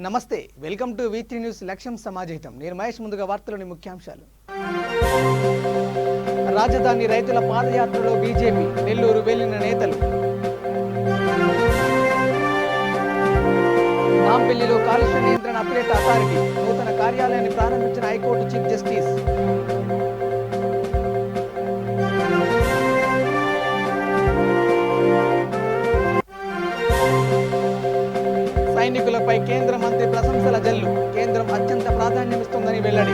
నమస్తే, welcome to V3 news లక్ష్యం సమాజహితం. నేను మహేష్. ముందుగా వార్తలోని ముఖ్యాంశాలు. రాజధాని రైతుల పాదయాత్రలో బీజేపీ, నెల్లూరు వెళ్లిన నేతలు. నాంపల్లిలో కాలుష్య నియంత్రణ అప్లెట్ అథారిటీ నూతన కార్యాలయాన్ని ప్రారంభించిన హైకోర్టు చీఫ్ జస్టిస్. సైనికులపై కేంద్ర మంత్రి ప్రశంసల జల్లు, కేంద్రం అత్యంత ప్రాధాన్యమిస్తోందని వెల్లడి.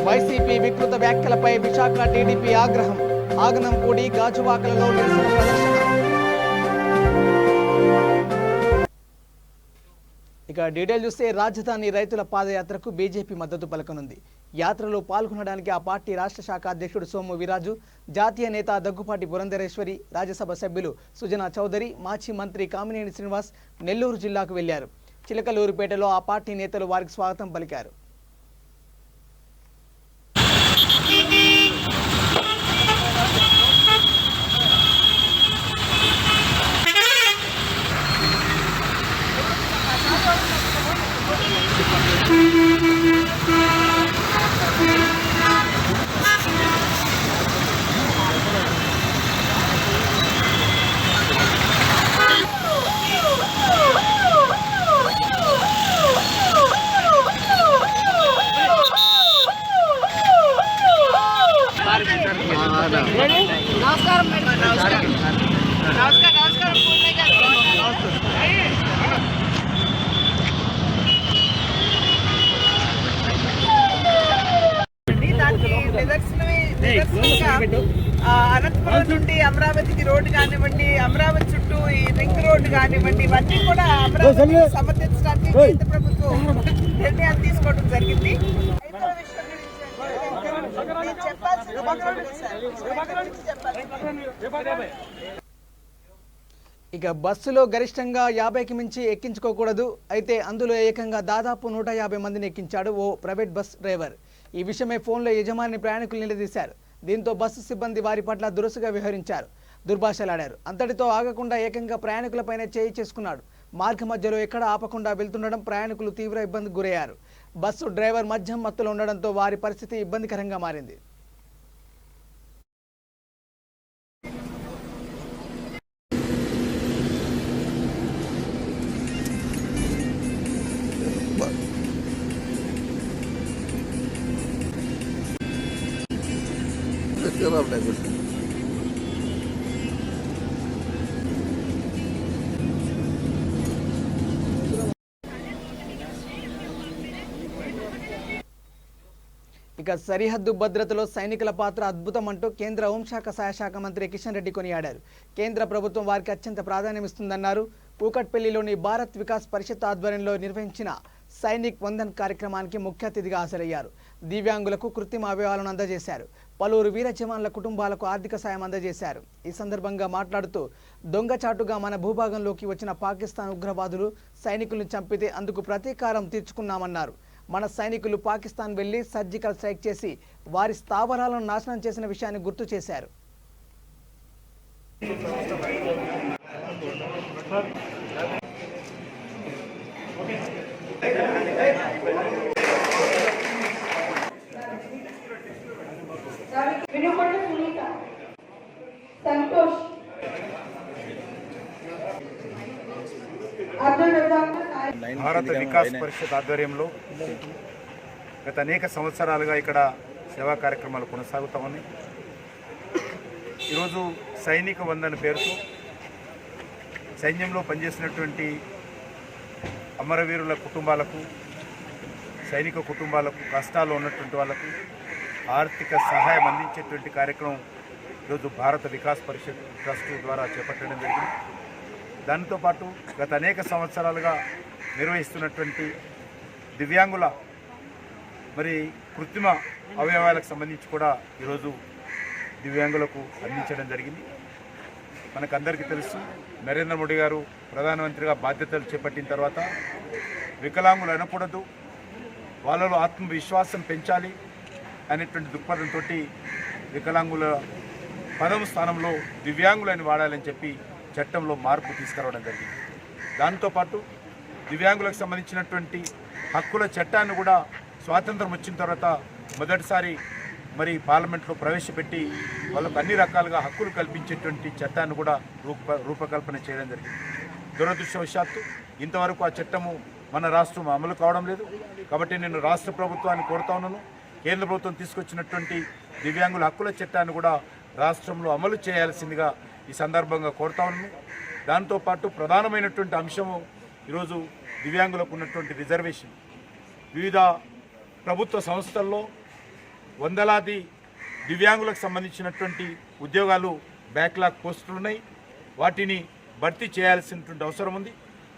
వైసీపీ వికృత వ్యాఖ్యలపై విశాఖ టీడీపీ ఆగ్రహం, ఆగనంపూడి గాజువాకలలో నిరసన ప్రదర్శన. ఇక డీటెయిల్ చూస్తే, రాజధాని రైతుల పాదయాత్రకు బీజేపీ మద్దతు పలకనుంది. యాత్రలో పాల్గొనడానికి ఆ పార్టీ రాష్ట్ర శాఖ అధ్యక్షుడు సోము వీరాజు, జాతీయ నేత దగ్గుపాటి పురంధరేశ్వరి, రాజ్యసభ సభ్యులు సుజనా చౌదరి, మాజీ మంత్రి కామినేని శ్రీనివాస్ నెల్లూరు జిల్లాకు వెళ్లారు. చిలకలూరుపేటలో ఆ పార్టీ నేతలు వారికి స్వాగతం పలికారు. అనంతపురం నుండి అమరావతికి రోడ్డు కానివ్వండి, అమరావతి చుట్టూ ఈ రింగ్ రోడ్డు కానివ్వండి, ఇవన్నీ కూడా అమరావతిని సమర్థించడానికి కేంద్ర ప్రభుత్వం నిర్ణయాలు తీసుకోవడం జరిగింది. ఇక బస్సులో గరిష్టంగా 50కి మించి ఎక్కించుకోకూడదు. అయితే అందులో ఏకంగా దాదాపు 150 మందిని ఎక్కించాడు ఓ ప్రైవేట్ బస్ డ్రైవర్. ఈ విషయమై ఫోన్లో యజమాని ప్రయాణికులు నిలదీశారు. దీంతో బస్సు సిబ్బంది వారి పట్ల దురుసుగా వ్యవహరించారు, దుర్భాషలాడారు. అంతటితో ఆగకుండా ఏకంగా ప్రయాణికులపైనే చేయి చేసుకున్నాడు. మార్గ మధ్యలో ఎక్కడ ఆపకుండా వెళ్తుండడం ప్రయాణికులు తీవ్ర ఇబ్బందికి గురయ్యారు. బస్సు డ్రైవర్ మద్యం మత్తులో ఉండడంతో వారి పరిస్థితి ఇబ్బందికరంగా మారింది. ఇక సరిహద్దు భద్రతలో సైనికుల పాత్ర అద్భుతం అంటూ కేంద్ర హోంశాఖ సహాయశాఖ మంత్రి కిషన్ రెడ్డి కొనియాడారు. కేంద్ర ప్రభుత్వం వారికి అత్యంత ప్రాధాన్యమిస్తుందన్నారు. కూకట్పల్లిలోని భారత్ వికాస్ పరిషత్ ఆధ్వర్యంలో నిర్వహించిన సైనిక్ వందన్ కార్యక్రమానికి ముఖ్య అతిథిగా హాజరయ్యారు. దివ్యాంగులకు కృత్రిమ అవయవాలను అందజేశారు. పలువురు వీర జవాన్ల కుటుంబాలకు ఆర్థిక సాయం అందజేశారు. ఈ సందర్భంగా మాట్లాడుతూ, దొంగచాటుగా మన భూభాగంలోకి వచ్చిన పాకిస్తాన్ ఉగ్రవాదులు సైనికులను చంపితే అందుకు ప్రతీకారం తీర్చుకున్నామన్నారు. మన సైనికులు పాకిస్తాన్ వెళ్లి సర్జికల్ స్ట్రైక్ చేసి వారి స్థావరాలను నాశనం చేసిన విషయాన్ని గుర్తు చేశారు. భారత వికాస్ పరిషత్ ఆధ్వర్యంలో గత అనేక సంవత్సరాలుగా ఇక్కడ సేవా కార్యక్రమాలు కొనసాగుతా ఉన్నాయి. ఈరోజు సైనిక వందన పేరుతో సైన్యంలో పనిచేసినటువంటి అమరవీరుల కుటుంబాలకు, సైనిక కుటుంబాలకు, కష్టాల్లో ఉన్నటువంటి వాళ్ళకు ఆర్థిక సహాయం అందించేటువంటి కార్యక్రమం ఈరోజు భారత వికాస్ పరిషత్ ట్రస్ట్ ద్వారా చేపట్టడం జరిగింది. దాంతోపాటు గత అనేక సంవత్సరాలుగా నిర్వహిస్తున్నటువంటి దివ్యాంగుల కృత్రిమ అవయవాలకు సంబంధించి కూడా ఈరోజు దివ్యాంగులకు అందించడం జరిగింది. మనకందరికీ తెలుసు, నరేంద్ర మోడీ గారు ప్రధానమంత్రిగా బాధ్యతలు చేపట్టిన తర్వాత వికలాంగులు అనకూడదు, వాళ్ళలో ఆత్మవిశ్వాసం పెంచాలి అనేటువంటి దృక్పథంతో వికలాంగుల పదవ స్థానంలో దివ్యాంగులని వాడాలని చెప్పి చట్టంలో మార్పు తీసుకురావడం జరిగింది. దాంతోపాటు దివ్యాంగులకు సంబంధించినటువంటి హక్కుల చట్టాన్ని కూడా స్వాతంత్రం వచ్చిన తర్వాత మొదటిసారి మరి పార్లమెంట్లో ప్రవేశపెట్టి వాళ్ళకు అన్ని రకాలుగా హక్కులు కల్పించేటువంటి చట్టాన్ని కూడా రూపకల్పన చేయడం జరిగింది. దురదృష్టవశాత్తు ఇంతవరకు ఆ చట్టము మన రాష్ట్రం అమలు కావడం లేదు. కాబట్టి నేను రాష్ట్ర ప్రభుత్వాన్ని కోరుతా ఉన్నాను, కేంద్ర ప్రభుత్వం తీసుకొచ్చినటువంటి దివ్యాంగుల హక్కుల చట్టాన్ని కూడా రాష్ట్రంలో అమలు చేయాల్సిందిగా ఈ సందర్భంగా కోరుతా ఉన్నాను. దాంతోపాటు ప్రధానమైనటువంటి అంశము ఈరోజు దివ్యాంగులకు ఉన్నటువంటి రిజర్వేషన్. వివిధ ప్రభుత్వ సంస్థల్లో వందలాది దివ్యాంగులకు సంబంధించినటువంటి ఉద్యోగాలు బ్యాక్లాగ్ పోస్టులు ఉన్నాయి. వాటిని భర్తీ చేయాల్సినటువంటి అవసరం ఉంది.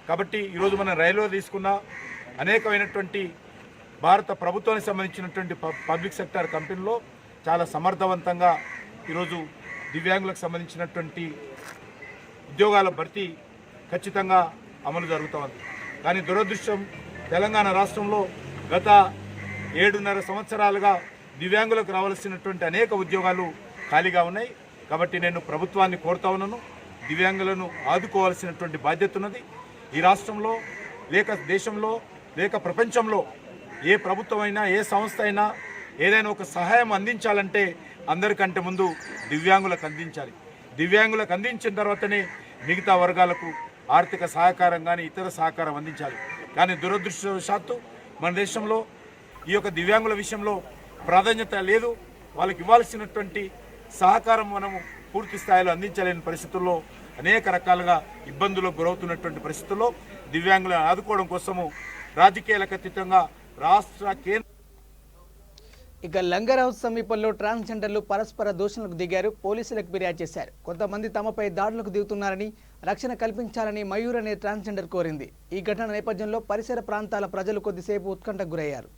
కాబట్టి ఈరోజు మనం రైల్వే తీసుకున్న అనేకమైనటువంటి భారత ప్రభుత్వానికి సంబంధించినటువంటి పబ్లిక్ సెక్టార్ కంపెనీలో చాలా సమర్థవంతంగా ఈరోజు దివ్యాంగులకు సంబంధించినటువంటి ఉద్యోగాల భర్తీ ఖచ్చితంగా అమలు జరుగుతూ ఉంది. కానీ దురదృష్టం తెలంగాణ రాష్ట్రంలో గత 7.5 సంవత్సరాలుగా దివ్యాంగులకు రావాల్సినటువంటి అనేక ఉద్యోగాలు ఖాళీగా ఉన్నాయి. కాబట్టి నేను ప్రభుత్వాన్ని కోరుతా ఉన్నాను, దివ్యాంగులను ఆదుకోవాల్సినటువంటి బాధ్యత ఉన్నది. ఈ రాష్ట్రంలో లేక దేశంలో లేక ప్రపంచంలో ఏ ప్రభుత్వం అయినా ఏ సంస్థ అయినా ఏదైనా ఒక సహాయం అందించాలంటే అందరికంటే ముందు దివ్యాంగులకు అందించాలి. దివ్యాంగులకు అందించిన తర్వాతనే మిగతా వర్గాలకు ఆర్థిక సహకారం కానీ ఇతర సహకారం అందించాలి. కానీ దురదృష్టవశాత్తు మన దేశంలో ఈ యొక్క దివ్యాంగుల విషయంలో ప్రాధాన్యత లేదు. వాళ్ళకి ఇవ్వాల్సినటువంటి సహకారం మనము పూర్తి స్థాయిలో అందించలేని పరిస్థితుల్లో అనేక రకాలుగా ఇబ్బందులకు గురవుతున్నటువంటి పరిస్థితుల్లో దివ్యాంగులను ఆదుకోవడం కోసము రాజకీయాలకు అతీతంగా రాష్ట్ర కేంద్ర ఇక లంగర్ హౌస్ సమీపంలో ట్రాన్స్జెండర్లు పరస్పర దూషణలకు దిగారు. పోలీసులకు ఫిర్యాదు చేశారు. కొంతమంది తమపై దాడులకు దిగుతున్నారని, రక్షణ కల్పించాలని మయూర్ అనే ట్రాన్స్జెండర్ కోరింది. ఈ ఘటన నేపథ్యంలో పరిసర ప్రాంతాల ప్రజలు కొద్దిసేపు ఉత్కంఠకు గురయ్యారు.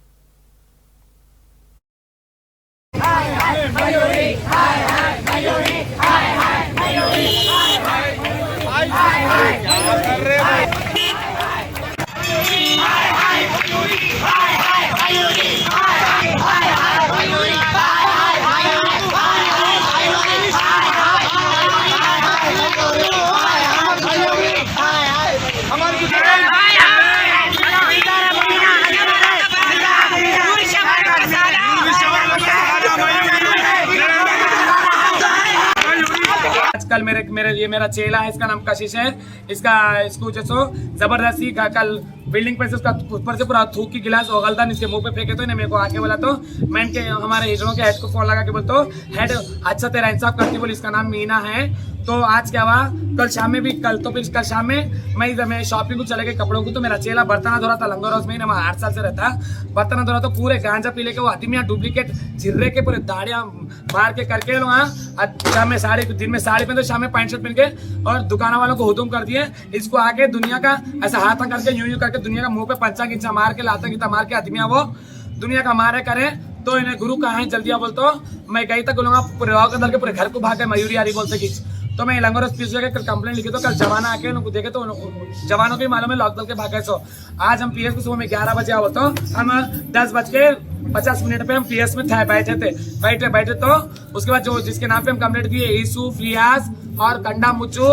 कल ये मेरा चेला है, इसका नाम कशिश है। इसको जो जबरदस्ती कल बिल्डिंग पे से उसका ऊपर से पूरा थूक की गिलास उगलता इसके मुंह पे फेंके तो इन्हें मेरे को आके बोला तो मैं इनके हमारे हिजड़ों के हेड को फोन लगा के बोलते हेड अच्छा तेरा इंसाफ करती बोली। इसका नाम मीना है। तो आज क्या हुआ, कल शाम में भी कल शाम में मैं शॉपिंग को चले गए कपड़ों को, तो मेरा चेला बर्तन धो रहा था लंगर हाउस में, 8 साल से रहता बर्तन धो रहा तो पूरे गांजा पी लेके वो आदमियाँ डुप्लीकेट झिर्रे के पूरे दाढ़ियाँ मार के करके वहाँ शाम में दिन में साड़ी पहन, तो शाम में पैंट शर्ट पहन के और दुकान वालों को हुतुम कर दिए। इसको आके दुनिया का ऐसा हाथ करके यूं करके दुनिया का मुंह पे पंचा गिंचा मार के लाता गिता मार के आदमियाँ वो दुनिया का मारे करे। तो इन्हें गुरु कहाँ है जल्दी बोलते मैं गई तक बोलूंगा पूरे राव के पूरे घर को भाग गए मयूरी यारी बोलते कि तो मैं लंगर पीस कल कंप्लेंट लिखी तो कल जवाना आके उनको देखे तो जवानों को भी मालूम है लॉकडाउन के भाग गए। सो आज हम पीएस को सुबह में 11 बजे आओ तो हम 10:50 पे हम पीएस में बैठे तो उसके बाद जो जिसके नाम पे हम कंप्लेंट किए ईसू फियाज और कंडा मुच्चू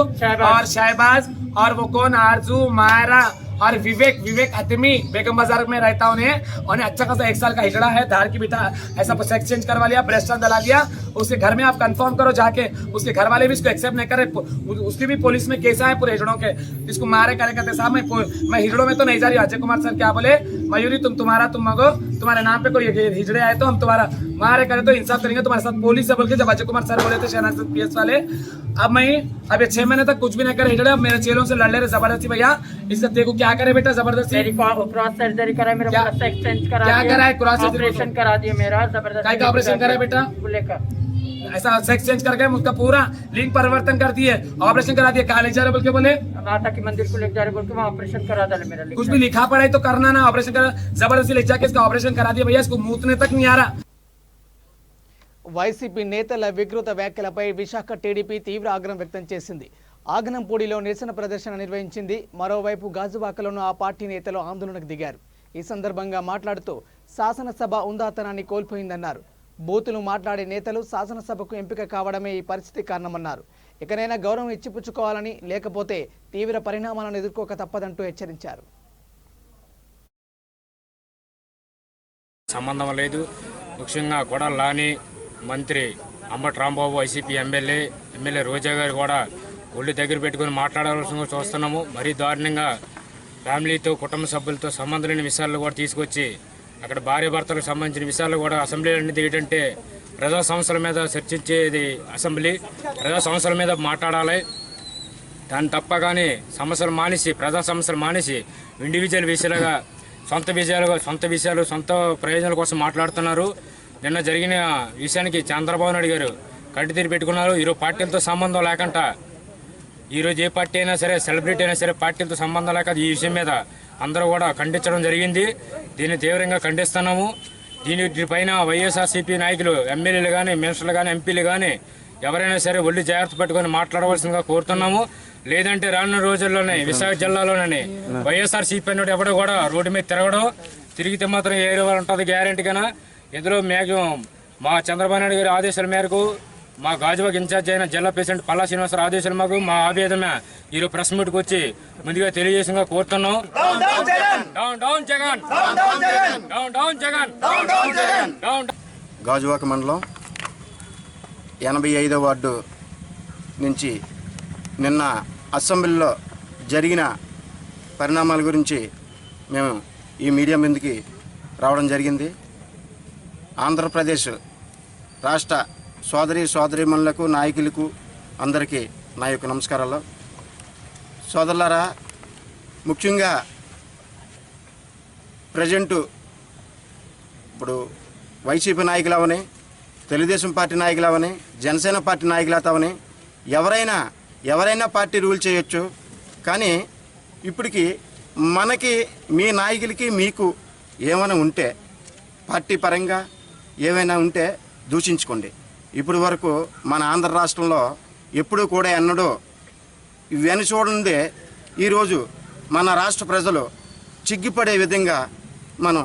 और शहबाज और वो कौन आरजू मायरा और विवेक आदमी बेगम बाजार में रहता उन्हें अच्छा खासा 1 साल का हिजड़ा है, धार की बेटा ऐसा सेक्स चेंज करवा लिया, ब्रेस्ट डला लिया। उसके घर में आप कंफर्म करो जाके, उसके घर वाले भी इसको एक्सेप्ट नहीं करे। उसकी भी पुलिस में केस है पूरे हिजड़ों के, इसको मारे करे कहते साहब मैं हिजड़ों में तो नहीं जा रही। अजय कुमार सर क्या बोले मयूरी तुम मांगो तुम्हारे नाम पे कोई हिजड़े आए तो हम तुम्हारा मारे करे तो इंसाफ करेंगे तुम्हारे साथ पुलिस से बोल के। जब अजय कुमार सर बोले थे शहनाज पीएस वाले अब 6 महीने तक कुछ भी नहीं करे हिजड़े, अब मेरे चेलों से लड़ ले रहे जबरदस्ती। भैया इससे देखो क्या करे बेटा जबरदस्ती क्रॉस सर्जरी करा मेरा पूरा एक्सचेंज करा क्या करा है क्रॉस ऑपरेशन करा दिया मेरा जबरदस्ती का ऑपरेशन करा है बेटा ऐसा सेक्स चेंज करके उसका पूरा लिंग परिवर्तन कर दिए, ऑपरेशन करा दिया। कहा ले जा रहे बोल के बोले माता के मंदिर को ले जा रहे बोल के वहाँ ऑपरेशन करा डाले मेरा। कुछ भी लिखा पढ़ाई तो करना ना, ऑपरेशन करा जबरदस्ती ले जाके इसका ऑपरेशन करा दिया। भैया इसको मूतने तक नहीं आ रहा। వైసీపీ నేతల వికృత వ్యాఖ్యలపై విశాఖ టీడీపీ తీవ్ర ఆగ్రహం వ్యక్తం చేసింది. ఆగనంపూడిలో నిరసన ప్రదర్శన నిర్వహించింది. మరోవైపు గాజువాకలోనూ ఆ పార్టీ నేతలు ఆందోళనకు దిగారు. ఈ సందర్భంగా మాట్లాడుతూ శాసనసభ ఉందాతనాన్ని కోల్పోయిందన్నారు. బూతులు మాట్లాడే నేతలు శాసనసభకు ఎంపిక కావడమే ఈ పరిస్థితి కారణమన్నారు. ఇకనైనా గౌరవం ఇచ్చిపుచ్చుకోవాలని, లేకపోతే తీవ్ర పరిణామాలను ఎదుర్కోక తప్పదంటూ హెచ్చరించారు. సంబంధం లేదు. ముఖ్యంగా కొడాలి నాని, మంత్రి అంబటి రాంబాబు, వైసీపీ ఎమ్మెల్యే రోజా గారు కూడా ఒళ్ళు దగ్గర పెట్టుకుని మాట్లాడాల్సిన చూస్తున్నాము. మరీ దారుణంగా ఫ్యామిలీతో, కుటుంబ సభ్యులతో సంబంధం లేని విషయాలు కూడా తీసుకొచ్చి అక్కడ భార్య భర్తలకు సంబంధించిన విషయాలు కూడా అసెంబ్లీ అనేది ఏంటంటే ప్రజా సమస్యల మీద చర్చించేది అసెంబ్లీ. ప్రజా సమస్యల మీద మాట్లాడాలి. దాన్ని తప్ప కానీ సమస్యలు మానేసి, ప్రజా సమస్యలు మానేసి ఇండివిజువల్ విషయాలుగా సొంత విషయాలు సొంత ప్రయోజనాల కోసం మాట్లాడుతున్నారు. నిన్న జరిగిన విషయానికి చంద్రబాబు నాయుడు గారు కంటి తీరి పెట్టుకున్నారు. ఈరోజు పార్టీలతో సంబంధం లేకుండా, ఈరోజు ఏ పార్టీ అయినా సరే, సెలబ్రిటీ అయినా సరే, పార్టీలతో సంబంధం లేక ఈ విషయం మీద అందరూ కూడా ఖండించడం జరిగింది. దీన్ని తీవ్రంగా ఖండిస్తున్నాము. దీనిపైన వైఎస్ఆర్సీపీ నాయకులు, ఎమ్మెల్యేలు కానీ, మినిస్టర్లు కానీ, ఎంపీలు కానీ ఎవరైనా సరే ఒళ్ళు జాగ్రత్త పెట్టుకొని మాట్లాడవలసిందిగా కోరుతున్నాము. లేదంటే రానున్న రోజుల్లోనే విశాఖ జిల్లాలోనే వైఎస్ఆర్సీపీ అన్నట్టు ఎవడో కూడా రోడ్డు మీద తిరిగితే మాత్రం ఏదో ఉంటుంది గ్యారెంటీగానా. ఇందులో మ్యాక్సిమం మా చంద్రబాబు నాయుడు గారి ఆదేశాల మేరకు, మా గాజువాక ఇన్ఛార్జ్ అయిన జిల్లా ప్రెసిడెంట్ పల్లా శ్రీనివాసరావు ఆదేశాల మాకు మా ఆవేదన ఈరోజు ప్రెస్ మీట్కి వచ్చి ముందుగా తెలియజేసిందిగా కోరుతున్నాం. గాజువాక మండలం 85వ వార్డు నుంచి నిన్న అసెంబ్లీలో జరిగిన పరిణామాల గురించి మేము ఈ మీడియా ముందుకి రావడం జరిగింది. ఆంధ్రప్రదేశ్ రాష్ట్ర సోదరీమణులకు, నాయకులకు అందరికీ నా యొక్క నమస్కారాలు. సోదరులారా, ముఖ్యంగా ప్రజెంటు ఇప్పుడు వైసీపీ నాయకులు అవని, తెలుగుదేశం పార్టీ నాయకులు అవని, జనసేన పార్టీ నాయకులు అవని ఎవరైనా పార్టీ రూల్ చేయొచ్చు. కానీ ఇప్పటికి మనకి, మీ నాయకులకి, మీకు ఏమైనా ఉంటే, పార్టీ పరంగా ఏమైనా ఉంటే దూషించుకోండి. ఇప్పటి వరకు మన ఆంధ్ర రాష్ట్రంలో ఎప్పుడూ కూడా ఎన్నడూ ఇవన్నీ చూడండి. ఈరోజు మన రాష్ట్ర ప్రజలు చిగ్గిపడే విధంగా మనం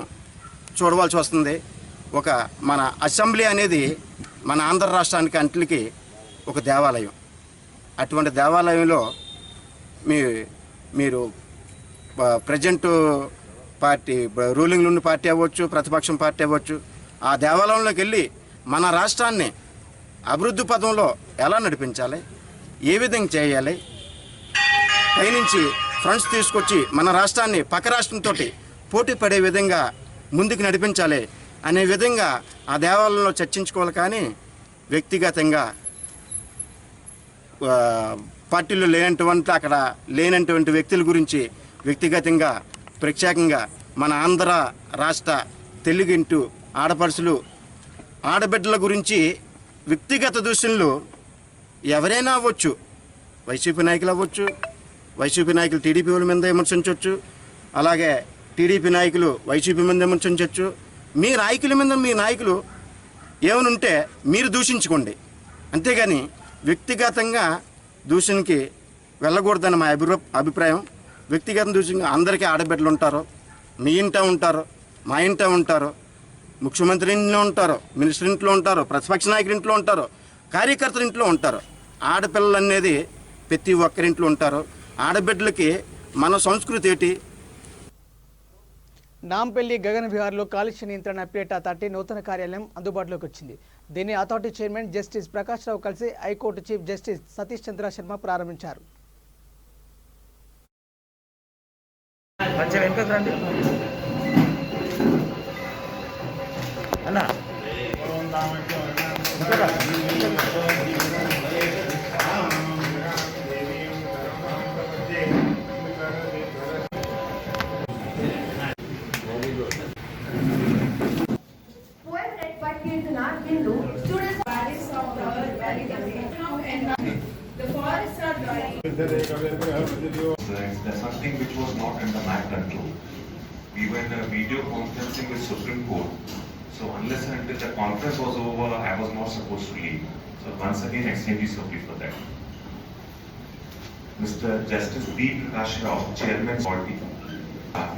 చూడవలసి వస్తుంది. మన అసెంబ్లీ అనేది మన ఆంధ్ర రాష్ట్రానికి అంట్లకి ఒక దేవాలయం. అటువంటి దేవాలయంలో మీరు ప్రజెంట్ పార్టీ, రూలింగ్లో ఉన్న పార్టీ అవ్వచ్చు, ప్రతిపక్షం పార్టీ అవ్వచ్చు, ఆ దేవాలయంలోకి వెళ్ళి మన రాష్ట్రాన్ని అభివృద్ధి పదంలో ఎలా నడిపించాలి, ఏ విధంగా చేయాలి, పైనుంచి ఫండ్స్ తీసుకొచ్చి మన రాష్ట్రాన్ని పక్క రాష్ట్రంతో పోటీ పడే విధంగా ముందుకు నడిపించాలి అనే విధంగా ఆ దేవాలయంలో చర్చించుకోవాలి. కానీ వ్యక్తిగతంగా పార్టీలో అక్కడ లేనటువంటి వ్యక్తుల గురించి వ్యక్తిగతంగా, ప్రత్యేకంగా మన ఆంధ్ర రాష్ట్ర తెలుగింటూ ఆడపడుచులు, ఆడబిడ్డల గురించి వ్యక్తిగత దూషణలు ఎవరైనా అవ్వచ్చు. వైసీపీ నాయకులు అవ్వచ్చు, వైసీపీ నాయకులు టీడీపీ వాళ్ళ మీద విమర్శించవచ్చు, అలాగే టీడీపీ నాయకులు వైసీపీ మీద విమర్శించవచ్చు. మీ నాయకులు ఏమైనా ఉంటే మీరు దూషించుకోండి, అంతేగాని వ్యక్తిగతంగా దూషణకి వెళ్ళకూడదని మా అభిప్రాయం. వ్యక్తిగత దూషణ, అందరికీ ఆడబిడ్డలు ఉంటారు, మీ ఇంట ఉంటారు, మా ఇంట ఉంటారు, ముఖ్యమంత్రి ఇంట్లో ఉంటారు, మినిస్టర్ ఇంట్లో ఉంటారు, ప్రతిపక్ష నాయకుడి ఇంట్లో ఉంటారు, కార్యకర్తల ఇంట్లో ఉంటారు. ఆడపిల్లలు అనేది ప్రతి ఒక్కరింట్లో ఉంటారు. ఆడబిడ్డలకి మన సంస్కృతి ఏంటి? నాంపల్లి గగన్ విహార్లో కాలుష్య నియంత్రణ పేట 30 నూతన కార్యాలయం అందుబాటులోకి వచ్చింది. దీన్ని అథారిటీ చైర్మన్ జస్టిస్ ప్రకాష్ రావు కలిసి హైకోర్టు చీఫ్ జస్టిస్ సతీష్ చంద్ర శర్మ ప్రారంభించారు. There's something which was not under my control. We were in a video conferencing with Supreme Court. So unless and until the conference was over, I was not supposed to leave. So once again, extremely sorry for that. Mr. Justice B. Prakash Rao, Chairman Authority,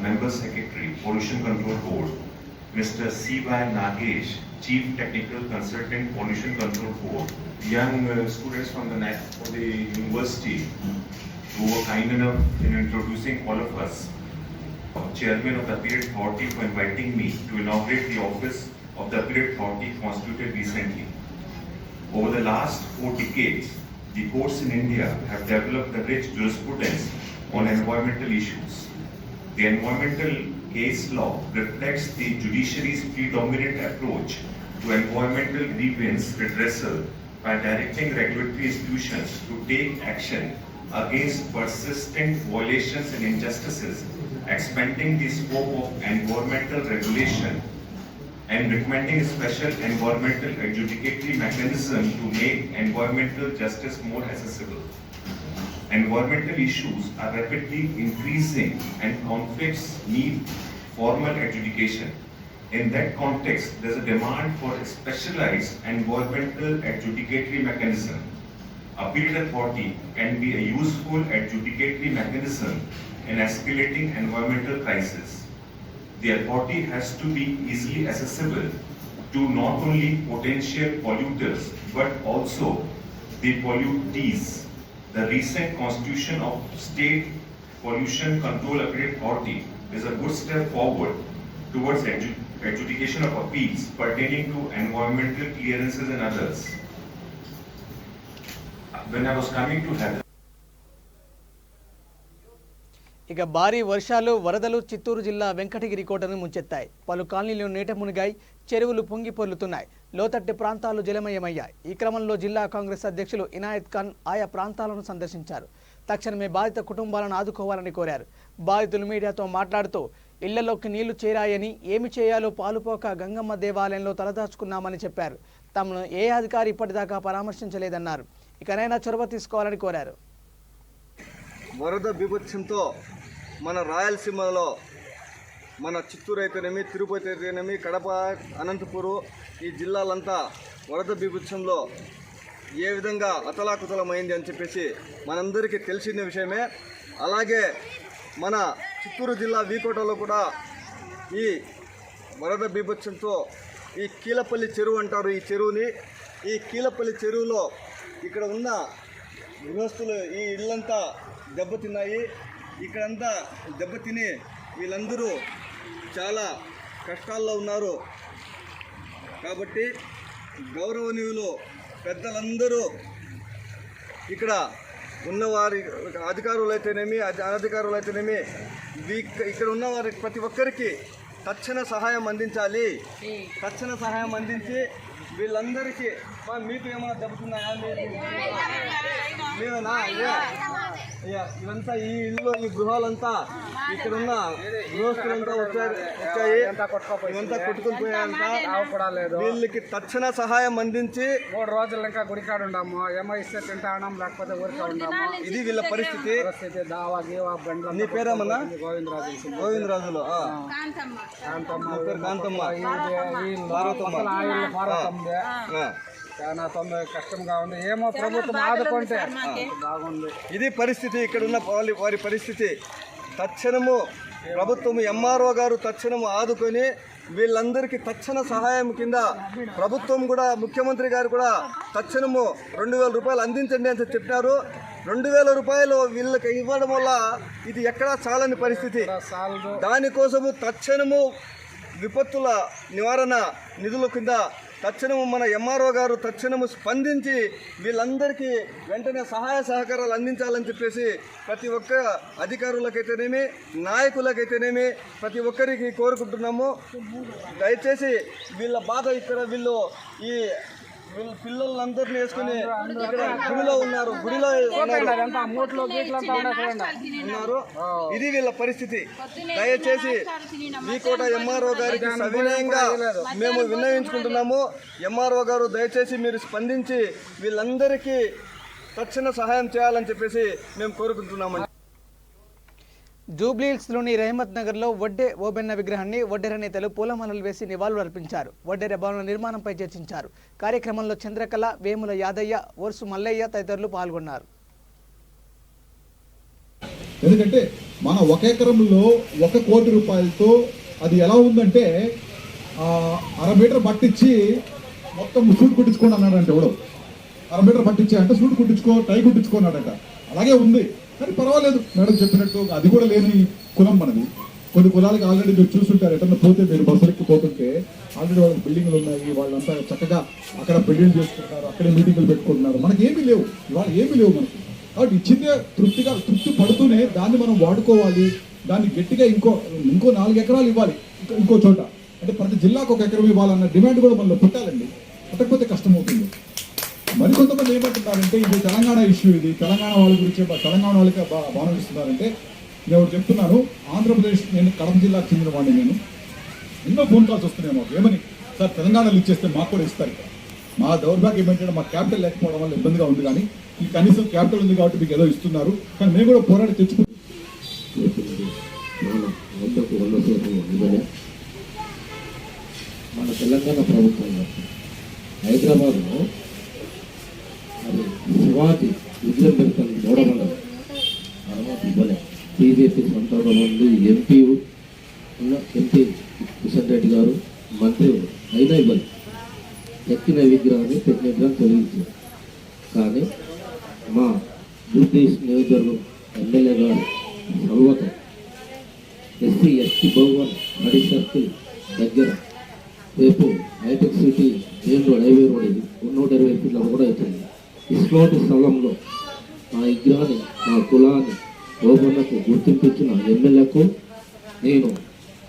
Member Secretary, Pollution Control Board, Mr. C.Y. Nagesh, Chief Technical Consultant, Pollution Control Board, young students from the university who were kind enough in introducing all of us, Chairman of the Appellate Authority, for inviting me to inaugurate the office of the Appellate Authority constituted recently. Over the last 4 decades, the courts in India have developed a rich jurisprudence on environmental issues. The environmental case law reflects the judiciary's predominant approach to environmental grievance redressal by directing regulatory institutions to take action against persistent violations and injustices, expanding the scope of environmental regulation and recommending a special environmental adjudicatory mechanism to make environmental justice more accessible. Environmental issues are rapidly increasing and conflicts need formal adjudication. In that context, there is a demand for a specialized environmental adjudicatory mechanism. Appellate authority can be a useful adjudicatory mechanism in escalating environmental crisis. The authority has to be easily accessible to not only potential polluters but also the pollutees. The recent constitution of State Pollution Control Appellate Authority is a good step forward towards adjudication of appeals pertaining to environmental clearances and others. When I was coming to Hyderabad, ఇక భారీ వర్షాలు వరదలు చిత్తూరు జిల్లా వెంకటగిరి కోటను ముంచెత్తాయి. పలు కాలనీలు నీట మునిగాయి, చెరువులు పొంగి పొర్లుతున్నాయి, లోతట్టు ప్రాంతాలు జలమయమయ్యాయి. ఈ క్రమంలో జిల్లా కాంగ్రెస్ అధ్యక్షులు ఇనాయత్ ఖాన్ ఆయా ప్రాంతాలను సందర్శించారు. తక్షణమే బాధిత కుటుంబాలను ఆదుకోవాలని కోరారు. బాధితులు మీడియాతో మాట్లాడుతూ ఇళ్లలోకి నీళ్లు చేరాయని, ఏమి చేయాలో పాలుపోక గంగమ్మ దేవాలయంలో తలదాచుకున్నామని చెప్పారు. తమను ఏ అధికారి ఇప్పటిదాకా పరామర్శించలేదన్నారు. ఇకనైనా చొరవ తీసుకోవాలని కోరారు. వరద బీభత్సంతో మన రాయలసీమలో మన చిత్తూరు అయితేనేమి, తిరుపతి అయితేనేమి, కడప, అనంతపురం ఈ జిల్లాలంతా వరద బీభత్సంలో ఏ విధంగా అతలాకుతలమైంది అని చెప్పేసి మనందరికీ తెలిసిన విషయమే. అలాగే మన చిత్తూరు జిల్లా వీకోటలో కూడా ఈ వరద బీభత్సంతో ఈ కీలపల్లి చెరువు అంటారు ఈ చెరువుని. ఈ కీలపల్లి చెరువులో ఇక్కడ ఉన్న గృహస్థులు ఈ ఇళ్ళంతా దెబ్బతిన్నాయి. ఇక్కడంతా దెబ్బతిని వీళ్ళందరూ చాలా కష్టాల్లో ఉన్నారు. కాబట్టి గౌరవనీయులు పెద్దలందరూ ఇక్కడ ఉన్నవారి అధికారులైతేనేమి, అనధికారులైతేనేమి, ఇక్కడ ఉన్నవారి ప్రతి ఒక్కరికి తక్షణ సహాయం అందించాలి. తక్షణ సహాయం అందించి వీళ్ళందరికీ మీకు ఏమైనా దెబ్బతున్నాయా? మేమేనా? ఇవంతా ఈ ఇల్లు, ఈ గృహాలంతా ఇక్కడున్న గృహస్థులంతా వచ్చాయి. ఇవంతా కొట్టుకుని పోయాయంట. వీళ్ళకి తక్షణ సహాయం అందించి 3 రోజులు ఇంకా గుడికాడు ఉన్నాము. ఏమో ఇస్తే తింటాం, లేకపోతే ఊరికే ఉన్నాము. ఇది వీళ్ళ పరిస్థితి. దావా గీవా బండ్ల. నీ పేరేమన్నా? గోవిందరాజు. గోవిందరాజులు. కాంతమ్మ. చాలా కష్టంగా ఉంది. ఏమో ప్రభుత్వం ఆదుకుంటే బాగుంది. ఇది పరిస్థితి. ఇక్కడ ఉన్న వారి పరిస్థితి. తక్షణము ప్రభుత్వం ఎంఆర్ఓ గారు తక్షణము ఆదుకొని వీళ్ళందరికీ తక్షణ సహాయం కింద ప్రభుత్వం కూడా, ముఖ్యమంత్రి గారు కూడా తక్షణము 2,000 రూపాయలు అందించండి అని చెప్పినారు. 2,000 రూపాయలు వీళ్ళకి ఇవ్వడం వల్ల ఇది ఎక్కడా చాలని పరిస్థితి. దానికోసము తక్షణము విపత్తుల నివారణ నిధుల కింద తక్షణము మన ఎంఆర్ఓ గారు తక్షణము స్పందించి వీళ్ళందరికీ వెంటనే సహాయ సహకారాలు అందించాలని చెప్పేసి ప్రతి ఒక్క అధికారులకైతేనేమి, నాయకులకైతేనేమి ప్రతి ఒక్కరికి కోరుకుంటున్నాము. దయచేసి వీళ్ళ బాధ ఇక్కడ వీళ్ళు పిల్లలందరినీ వేసుకుని ఇక్కడ గుడిలో ఉన్నారు. ఉన్నారు. ఇది వీళ్ళ పరిస్థితి. దయచేసి వీకోట ఎంఆర్ఓ గారికి సవినయంగా మేము విన్నవించుకుంటున్నాము. ఎంఆర్ఓ గారు దయచేసి మీరు స్పందించి వీళ్ళందరికీ తక్షణ సహాయం చేయాలని చెప్పేసి మేము కోరుకుంటున్నాము. జూబ్లీహిల్స్లోని రెహమత్ నగర్లో వడ్డే ఓబెన్న విగ్రహాన్ని వడ్డెర నేతలు పూలమాలలు వేసి నివాళులు అర్పించారు. వడ్డెర భవన నిర్మాణంపై చర్చించారు. కార్యక్రమంలో చంద్రకళ, వేముల యాదయ్య, ఓర్సు మల్లయ్య తదితరులు పాల్గొన్నారు. ఎందుకంటే మన 1 ఎకరంలో 1 కోటి రూపాయలతో అది ఎలా ఉందంటే 1/2 మీటర్ పట్టించి మొత్తం సూట్ కుట్టించుకోండి అన్నాడంటే ఎవడో 1/2 మీటర్ పట్టించి అంటే సూట్ కుట్టించుకో టై కుట్టించుకున్నాడట. అలాగే ఉంది కానీ పర్వాలేదు మేడం చెప్పినట్టు అది కూడా లేని కులం మనది. కొన్ని కులాలకి ఆల్రెడీ మీరు చూస్తుంటారు, ఎటన్నా పోతే మీరు బస్సులెక్కి పోతుంటే ఆల్రెడీ వాళ్ళకి బిల్డింగ్లు ఉన్నాయి, వాళ్ళంతా చక్కగా అక్కడ పెళ్లిళ్ళు చేసుకుంటున్నారు, అక్కడే మీటింగ్లు పెట్టుకుంటున్నారు. మనకి ఏమీ లేవు, ఇవాళ ఏమీ లేవు మనకి. కాబట్టి ఇచ్చిందే తృప్తి పడుతూనే దాన్ని మనం వాడుకోవాలి. దాన్ని గట్టిగా ఇంకో 4 ఎకరాలు ఇవ్వాలి ఇంకో చోట, అంటే ప్రతి జిల్లాకు 1 ఎకరం ఇవ్వాలన్న డిమాండ్ కూడా మనలో పెట్టాలండి. పెట్టకపోతే కష్టమవుతుంది. మరికొంతమంది ఏమంటున్నారంటే ఇది తెలంగాణ ఇష్యూ, ఇది తెలంగాణ వాళ్ళ గురించి తెలంగాణ వాళ్ళకి భావిస్తున్నారంటే నేను ఒకటి చెప్తున్నాను. ఆంధ్రప్రదేశ్, నేను కడప జిల్లాకు చెందిన వాడిని. నేను ఎన్నో ఫోన్ కాల్స్ వస్తున్నాయి మాకు, ఏమని సార్ తెలంగాణలో ఇచ్చేస్తే మాకు కూడా ఇస్తారు. మా దౌర్భాగ్యం ఏంటంటే మా క్యాపిటల్ లేకపోవడం వల్ల ఇబ్బందిగా ఉంది, కానీ ఈ కనీసం క్యాపిటల్ ఉంది కాబట్టి మీకు ఏదో ఇస్తున్నారు. కానీ మేము కూడా పోరాడి తెచ్చుకుంటాం. మన తెలంగాణ ప్రభుత్వంలో హైదరాబాద్లో శివాజీ విజయం పెడతాను మూడమండలం అనుమతి ఇవ్వలే. బీజేపీ సంతానం ఉంది, ఎంపీ కిషన్ రెడ్డి గారు మంత్రి అయినా ఇవ్వలే. ఎక్కిన విగ్రహాన్ని పెట్టిన విగ్రహాన్ని తొలగించారు. కానీ మా జూబ్లీస్ నియోజకవర్గం ఎమ్మెల్యే గారు సర్వతం ఎస్సీ భవన్ నడి సర్కిల్ దగ్గర రేపు Hitec City main road highway road ఇది 120 ఫీట్ల కూడా అవుతుంది. ఇస్లాంటి స్థలంలో మా విగ్రహాన్ని, మా కులాన్ని, గోపన్నకు గుర్తింపించిన ఎమ్మెల్యేకు నేను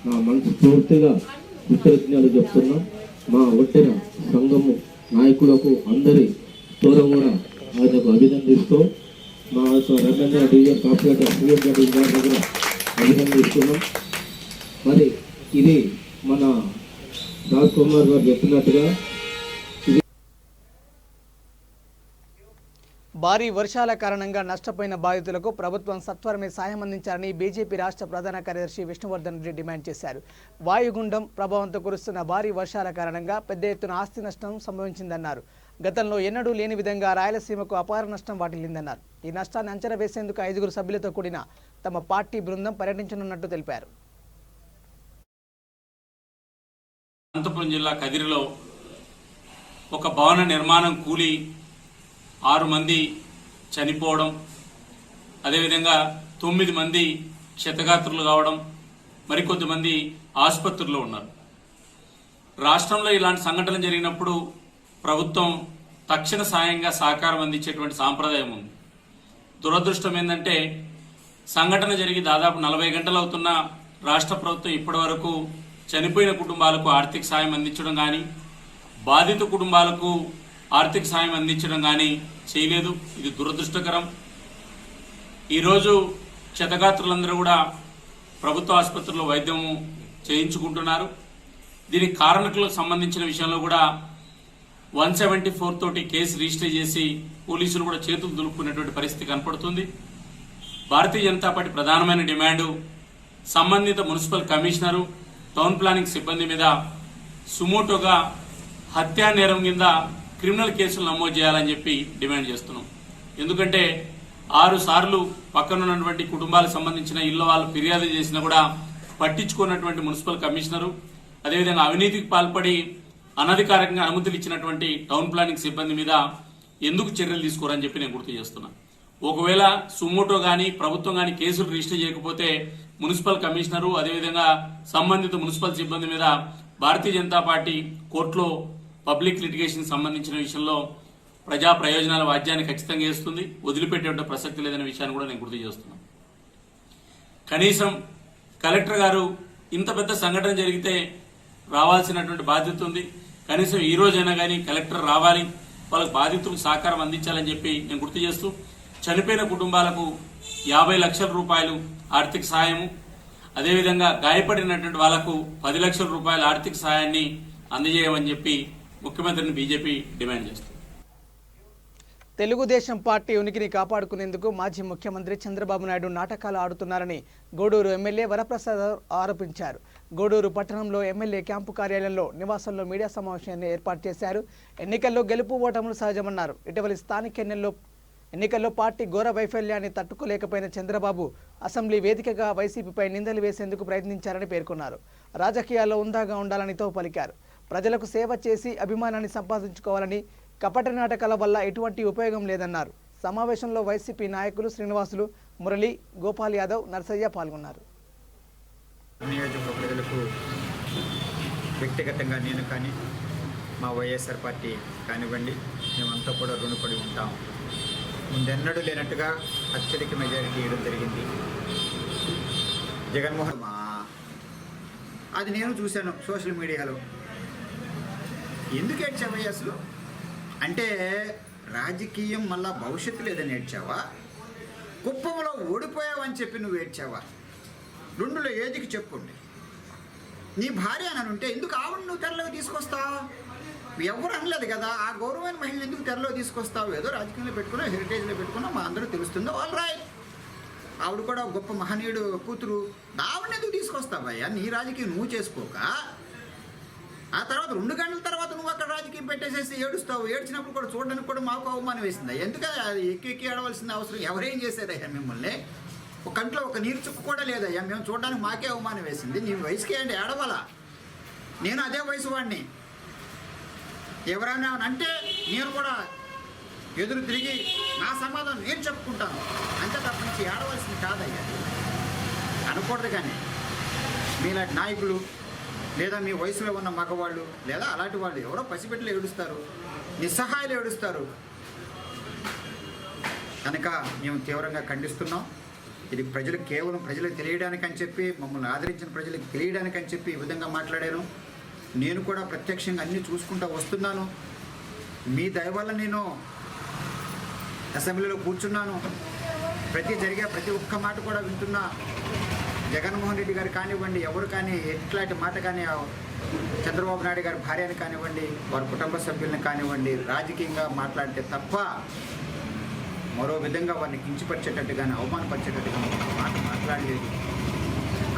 నా మనస్ఫూర్తిగా కృతజ్ఞతలు చెప్తున్నా. మా ఒడ్డిన సంఘము నాయకులకు అందరి దూరం కూడా ఆయనకు అభినందిస్తూ మా రమేంద్ర డివిజన్ కార్పొరేటర్ సీఎం గారి దగ్గర అభినందిస్తున్నాం. మరి ఇది మన రాజ్ కుమార్ గారు చెప్పినట్టుగా భారీ వర్షాల కారణంగా నష్టపోయిన బాధితులకు ప్రభుత్వం సత్వరమే సాయం అందించాలని బీజేపీ రాష్ట్ర ప్రధాన కార్యదర్శి విష్ణువర్ధన్ రెడ్డి డిమాండ్ చేశారు. వాయుగుండం ప్రభావంతో కురుస్తున్న భారీ వర్షాల కారణంగా పెద్ద ఎత్తున ఆస్తి నష్టం సంభవించిందన్నారు. గతంలో ఎన్నడూ లేని విధంగా రాయలసీమకు అపార నష్టం వాటిల్లిందన్నారు. ఈ నష్టాన్ని అంచనా వేసేందుకు 5 సభ్యులతో కూడిన తమ పార్టీ బృందం పర్యటించనున్నట్టు తెలిపారు. అనంతపురం జిల్లా కదిరిలో ఒక భవన నిర్మాణం కూలి 6 మంది చనిపోవడం, అదేవిధంగా 9 మంది క్షతగాత్రులు కావడం, మరికొద్దిమంది ఆసుపత్రుల్లో ఉన్నారు. రాష్ట్రంలో ఇలాంటి సంఘటనలు జరిగినప్పుడు ప్రభుత్వం తక్షణ సాయంగా సహకారం అందించేటువంటి సాంప్రదాయం ఉంది. దురదృష్టం ఏంటంటే సంఘటన జరిగి దాదాపు 40 గంటలు అవుతున్న రాష్ట్ర ప్రభుత్వం ఇప్పటి వరకు చనిపోయిన కుటుంబాలకు ఆర్థిక సాయం అందించడం కానీ, బాధిత కుటుంబాలకు ఆర్థిక సాయం అందించడం కానీ చేయలేదు. ఇది దురదృష్టకరం. ఈరోజు క్షతగాత్రులందరూ కూడా ప్రభుత్వ ఆసుపత్రిలో వైద్యం చేయించుకుంటున్నారు. దీనికి కారణకులకు సంబంధించిన విషయంలో కూడా 174 తోటి కేసు రిజిస్టర్ చేసి పోలీసులు కూడా చేతులు దులుపుకునేటువంటి పరిస్థితి కనపడుతుంది. భారతీయ జనతా పార్టీ ప్రధానమైన డిమాండు సంబంధిత మున్సిపల్ కమిషనరు, టౌన్ ప్లానింగ్ సిబ్బంది మీద సుమోటోగా హత్యా నేరం కింద క్రిమినల్ కేసులు నమోదు చేయాలని చెప్పి డిమాండ్ చేస్తున్నాం. ఎందుకంటే 6 సార్లు పక్కనున్నటువంటి కుటుంబాలకు సంబంధించిన ఇళ్ల వాళ్ళు ఫిర్యాదు చేసినా కూడా పట్టించుకున్నటువంటి మున్సిపల్ కమిషనరు, అదేవిధంగా అవినీతికి పాల్పడి అనధికారికంగా అనుమతులు ఇచ్చినటువంటి టౌన్ ప్లానింగ్ సిబ్బంది మీద ఎందుకు చర్యలు తీసుకోరని చెప్పి నేను గుర్తు చేస్తున్నా. ఒకవేళ సుమోటో కానీ ప్రభుత్వం కానీ కేసులు రిజిస్టర్ చేయకపోతే మున్సిపల్ కమిషనరు, అదేవిధంగా సంబంధిత మున్సిపల్ సిబ్బంది మీద భారతీయ జనతా పార్టీ కోర్టులో పబ్లిక్ లిటిగేషన్ సంబంధించిన విషయంలో ప్రజా ప్రయోజనాల వాద్యాన్ని ఖచ్చితంగా వేస్తుంది. వదిలిపెట్టే ప్రసక్తి లేదనే విషయాన్ని కూడా నేను గుర్తు చేస్తున్నాను. కనీసం కలెక్టర్ గారు ఇంత పెద్ద సంఘటన జరిగితే రావాల్సినటువంటి బాధ్యత ఉంది. కనీసం ఈ రోజైనా కానీ కలెక్టర్ రావాలి, వాళ్ళకు బాధితులకు సహకారం అందించాలని చెప్పి నేను గుర్తు చేస్తూ, చనిపోయిన కుటుంబాలకు 50 లక్షల రూపాయలు ఆర్థిక సహాయము, అదేవిధంగా గాయపడినటువంటి వాళ్లకు 10 లక్షల రూపాయల ఆర్థిక సహాయాన్ని అందజేయమని చెప్పి ముఖ్యమంత్రిని బీజేపీ డిమాండ్ చేస్తుంది. తెలుగుదేశం పార్టీ ఉనికిని కాపాడుకునేందుకు మాజీ ముఖ్యమంత్రి చంద్రబాబు నాయుడు నాటకాలు ఆడుతున్నారని గూడూరు ఎమ్మెల్యే వరప్రసాద్ ఆరోపించారు. గూడూరు పట్టణంలో ఎమ్మెల్యే క్యాంపు కార్యాలయంలో నివాసంలో మీడియా సమావేశాన్ని ఏర్పాటు చేశారు. ఎన్నికల్లో గెలుపు ఓటములు సహజమన్నారు. ఇటీవలి స్థానిక ఎన్నికల్లో ఎన్నికల్లో పార్టీ ఘోర వైఫల్యాన్ని తట్టుకోలేకపోయిన చంద్రబాబు అసెంబ్లీ వేదికగా వైసీపీపై నిందలు వేసేందుకు ప్రయత్నించారని పేర్కొన్నారు. రాజకీయాల్లో ఉందాగా ఉండాలని తో పలికారు. ప్రజలకు సేవ చేసి అభిమానాన్ని సంపాదించుకోవాలని, కపట నాటకాల వల్ల ఎటువంటి ఉపయోగం లేదన్నారు. సమావేశంలో వైసీపీ నాయకులు శ్రీనివాసులు, మురళి, గోపాల్ యాదవ్, నర్సయ్య పాల్గొన్నారు. నియోజకవర్గ ప్రజలకు వ్యక్తిగతంగా నేను కానీ మా వైఎస్ఆర్ పార్టీ కానివ్వండి మేమంతా కూడా రుణపడి ఉంటాం. ముందెన్నడూ లేనట్టుగా అత్యధిక మెజారిటీ ఇవ్వడం జరిగింది. జగన్మోహన్ అది నేను చూశాను సోషల్ మీడియాలో. ఎందుకు ఏడ్చావయ్యా అసలు? అంటే రాజకీయం మళ్ళా భవిష్యత్తు లేదని ఏడ్చావా? కుప్పంలో ఓడిపోయావని చెప్పి నువ్వు ఏడ్చావా? రెండులో ఏదికి చెప్పుండి. నీ భార్య అని ఉంటే ఎందుకు ఆవిడ నువ్వు తెరలోకి తీసుకొస్తావు? ఎవరు అనలేదు కదా. ఆ గౌరవమైన మహిళలు ఎందుకు తెరలో తీసుకొస్తావు? ఏదో రాజకీయంలో పెట్టుకున్నా, హెరిటేజ్లో పెట్టుకున్నా, మా అందరూ తెలుస్తుందో ఆల్ రైట్. ఆవిడ కూడా గొప్ప మహనీయుడు కూతురు. ఆవిడని ఎందుకు తీసుకొస్తావయ్యా? నీ రాజకీయం నువ్వు చేసుకోక ఆ తర్వాత 2 గంటల తర్వాత నువ్వు అక్కడ రాజకీయం పెట్టేసేసి ఏడుస్తావు. ఏడ్చినప్పుడు కూడా చూడడానికి కూడా మాకు అవమానం వేసింది. ఎందుకంటే అది ఎక్కి ఏడవలసిన అవసరం ఎవరేం చేశారయ్యా మిమ్మల్ని? ఒక కంట్లో ఒక నీరు చుక్కు కూడా లేదయ్యా. మేము చూడడానికి మాకే అవమానం వేసింది. నీ వయసుకి ఏంటి ఏడవాలా? నేను అదే వయసు వాడిని. ఎవరైనా అంటే నేను కూడా ఎదురు తిరిగి నా సమాధానం నేను చెప్పుకుంటాను. అంతే తప్ప నుంచి ఏడవలసింది కాదయ్యా. అనకూడదు. కానీ మీలాంటి నాయకులు లేదా మీ వయసులో ఉన్న మగవాళ్ళు లేదా అలాంటి వాళ్ళు ఎవరో పసిబిడ్డలు ఏడుస్తారు, నిస్సహాయాలు ఏడుస్తారు. కనుక మేము తీవ్రంగా ఖండిస్తున్నాం. ఇది కేవలం ప్రజలకు తెలియడానికని చెప్పి, మమ్మల్ని ఆదరించిన ప్రజలకు తెలియడానికని చెప్పి ఈ విధంగా మాట్లాడాను. నేను కూడా ప్రత్యక్షంగా అన్నీ చూసుకుంటూ వస్తున్నాను. మీ దయ వల్ల నేను అసెంబ్లీలో కూర్చున్నాను. జరిగే ప్రతి ఒక్క మాట కూడా వింటున్నా. జగన్మోహన్ రెడ్డి గారు కానివ్వండి, ఎవరు కానీ ఎట్లాంటి మాట కానీ, చంద్రబాబు నాయుడు గారి భార్యని కానివ్వండి, వారి కుటుంబ సభ్యులను కానివ్వండి, రాజకీయంగా మాట్లాడితే తప్ప మరో విధంగా వారిని కించపరిచేటట్టుగానే, అవమానపరిచేటట్టుగా మాట మాట్లాడలేదు.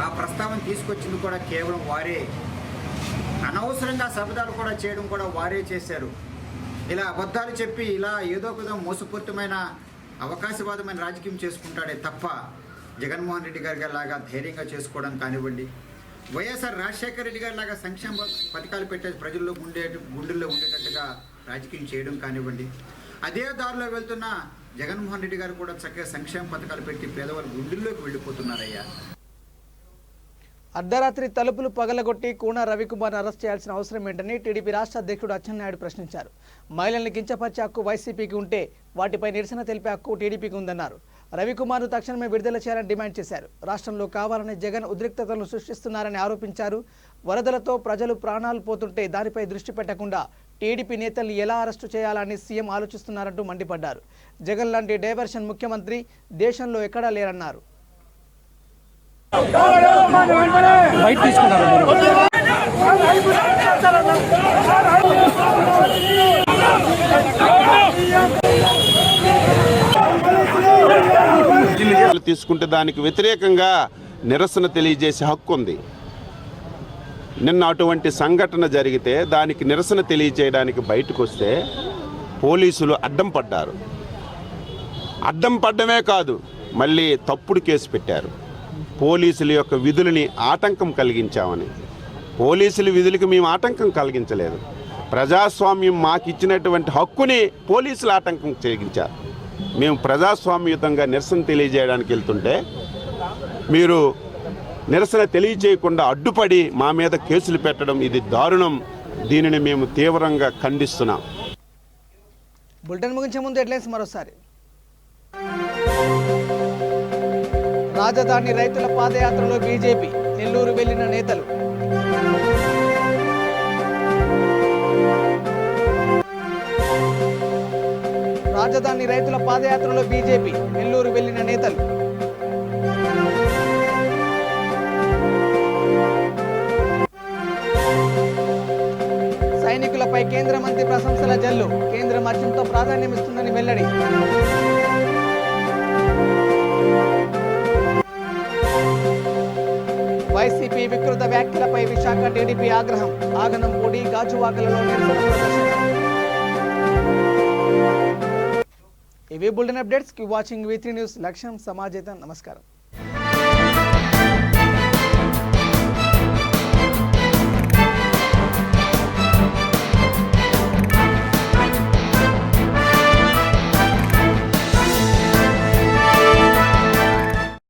ఆ ప్రస్తావన తీసుకొచ్చింది కూడా కేవలం వారే. అనవసరంగా శబ్దాలు కూడా చేయడం కూడా వారే చేశారు. ఇలా అబద్ధాలు చెప్పి ఇలా ఏదో ఒక మోసపూరితమైన అవకాశవాదమైన రాజకీయం చేసుకుంటాడే తప్ప జగన్మోహన్ రెడ్డి గారి లాగా ధైర్యంగా చేసుకోవడం కానివ్వండి, వైఎస్ఆర్ రాజశేఖర రెడ్డి గారి లాగా సంక్షేమ పథకాలు పెట్టే ప్రజల్లో గుండెల్లో ఉండేటట్టుగా రాజకీయం చేయడం కానివ్వండి, అదే దారిలో వెళ్తున్న జగన్మోహన్ రెడ్డి గారు కూడా చక్కగా సంక్షేమ పథకాలు పెట్టి పేదవాళ్ళ గుండెల్లోకి వెళ్ళిపోతున్నారయ్యా. అర్ధరాత్రి తలుపులు పగలగొట్టి కూన రవికుమార్ అరెస్ట్ చేయాల్సిన అవసరం ఏంటని టీడీపీ రాష్ట్ర అధ్యక్షుడు అచ్చెన్నాయుడు ప్రశ్నించారు. మహిళల్ని కించపరిచే హక్కు వైసీపీకి ఉంటే వాటిపై నిరసన తెలిపే హక్కు టీడీపీకి ఉందన్నారు. రవికుమార్ను తక్షణమే విడుదల చేయాలని డిమాండ్ చేశారు. రాష్ట్రంలో కావాలని జగన్ ఉద్రిక్తతలను సృష్టిస్తున్నారని ఆరోపించారు. వరదలతో ప్రజలు ప్రాణాలు పోతుంటే దానిపై దృష్టి పెట్టకుండా టీడీపీ నేతల్ని ఎలా అరెస్టు చేయాలని సీఎం ఆలోచిస్తున్నారంటూ మండిపడ్డారు. జగన్ లాంటి డైవర్షన్ ముఖ్యమంత్రి దేశంలో ఎక్కడా లేరన్నారు. తీసుకుంటే దానికి వ్యతిరేకంగా నిరసన తెలియజేసే హక్కు ఉంది. నిన్న అటువంటి సంఘటన జరిగితే దానికి నిరసన తెలియజేయడానికి బయటకు వస్తే పోలీసులు అడ్డం పడ్డారు. అడ్డం పడ్డమే కాదు, మళ్ళీ తప్పుడు కేసు పెట్టారు. పోలీసుల యొక్క విధులని ఆటంకం కలిగించామని. పోలీసుల విధులకు మేము ఆటంకం కలిగించలేదు. ప్రజాస్వామ్యం మాకు ఇచ్చినటువంటి హక్కుని పోలీసులు ఆటంకం కలిగించారు. మేము ప్రజాస్వామ్యయుతంగా నిరసన తెలియజేయడానికి వెళ్తుంటే మీరు నిరసన తెలియజేయకుండా అడ్డుపడి మా మీద కేసులు పెట్టడం ఇది దారుణం. దీనిని మేము తీవ్రంగా ఖండిస్తున్నాం. బులెటిన్ ముగించే ముందు హెడ్లైన్స్ మరోసారి. రాజధాని రైతుల పాదయాత్రలో బీజేపీ, నెల్లూరు వెళ్లిన నేతలు. రాజధాని రైతుల పాదయాత్రలో బీజేపీ, నెల్లూరు వెళ్లిన నేతలు. సైనికులపై కేంద్ర మంత్రి ప్రశంసల జల్లు, కేంద్రం అత్యంత ప్రాధాన్యమిస్తుందని వెల్లడి. వైసీపీ వికృత వ్యాఖ్యలపై విశాఖ టీడీపీ ఆగ్రహం, ఆగనంపూడి, గాజువాకలలో నిరసన ప్రదర్శన. ఇవి bulletin updates. Keep watching V3 news. లక్ష్యం సమాజేతం. నమస్కారం.